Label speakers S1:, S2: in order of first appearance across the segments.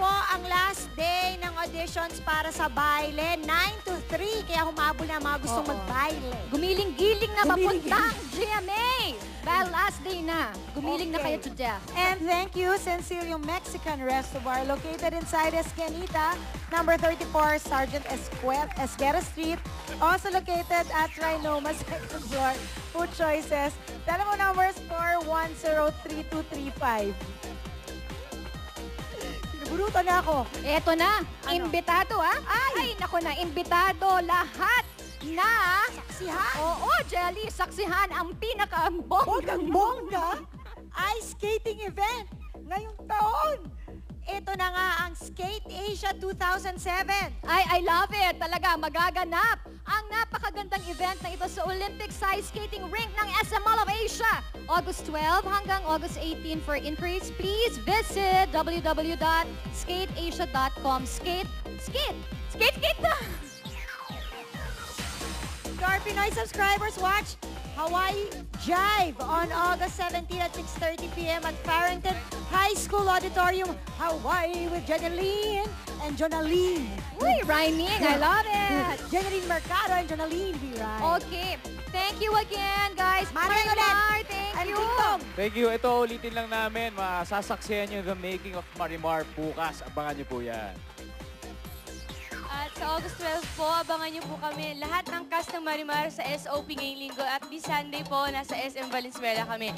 S1: po ang last day ng auditions para sa baile, 9 to 3. Kaya humabol na mga gustong magbaile.
S2: Gumiling-giling na papuntang GMA. Dahil last day na. Gumiling na kayo to death.
S3: And thank you, Sencilio Mexican Resto Bar, located inside Escanita, number 34, Sergeant Esguera Street. Also located at Trinoma, second floor. Food choices. Telephone numbers 4103-235. Burutan na ako.
S2: Eto na, imbitado ha? Ay, nako na, imbitado lahat na...
S1: Saksihan.
S2: Oo, Jelly, saksihan ang pinaka-bonggang
S3: Bonggang-bongga, ice skating event ngayong taon.
S1: Ito na nga ang Skate Asia 2007.
S2: I love it. Talaga, magaganap ang napakagandang event na ito sa Olympic Size Skating Rink ng SM Mall of Asia. August 12 hanggang August 18 for inquiries. Please visit www.skateasia.com. Skate na!
S1: To our Pinoy subscribers, watch Hawaii Jive on August 17 at 6:30 p.m. at Farrington High School Auditorium, Hawaii with Jeneline and Jonaline.
S2: Uy, rhyming. I love it.
S1: Jeneline Mercado and Jonaline, we ride.
S2: Okay. Thank you again, guys.
S1: Maray ulit.
S2: Marimar, thank
S1: And
S2: you.
S1: Dingdong.
S4: Thank you. Ito, ulitin lang namin. Masasaksihan nyo the making of Marimar bukas. Abangan nyo po yan.
S5: At sa August 12 po, abangan niyo po kami lahat ng cast ng Marimar sa SOP ngayong linggo. At this Sunday po, nasa SM Valenzuela kami.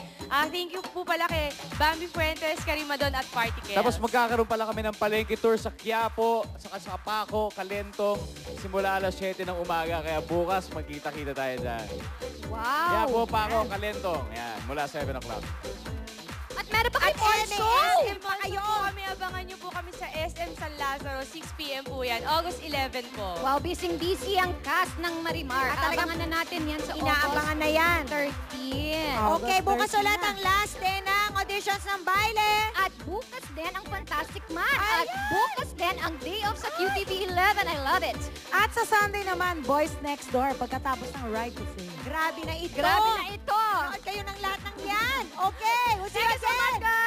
S5: Thank you po pala kay Bambi Fuentes, Karimadon at Party Chaos.
S4: Tapos magkakaroon pala kami ng palengke tour sa Quiapo, sa Paco, Calentong, simula alas 7 ng umaga. Kaya bukas, magkita-kita tayo dyan.
S2: Wow.
S4: Quiapo, Paco, Calentong. Yan, mula 7 o'clock.
S2: At meron pa kayo also.
S5: SM pa kayo. Abangan niyo po kami sa SM San Lazaro, 6 p.m. po yan. August 11 po.
S2: Wow, busy-busy ang cast ng Marimar.
S1: At talagang
S2: Abangan na natin yan sa
S1: Inaabangan na yan.
S2: 13.
S1: Okay, bukas
S3: August 13
S1: ulit
S3: na.
S1: ang last day ng auditions ng baile.
S2: At bukas din ang Fantastic Man. At
S1: Ayan!
S2: bukas din ang Day of sa QTV 11. I love it.
S3: At sa Sunday naman, Boys Next Door, pagkatapos ng Ride to Fame.
S1: Grabe na ito.
S2: Grabe na ito.
S1: Nood kayo ng lahat ng yan. Okay, we'll see you
S2: Thank you so much,
S1: again.
S2: guys.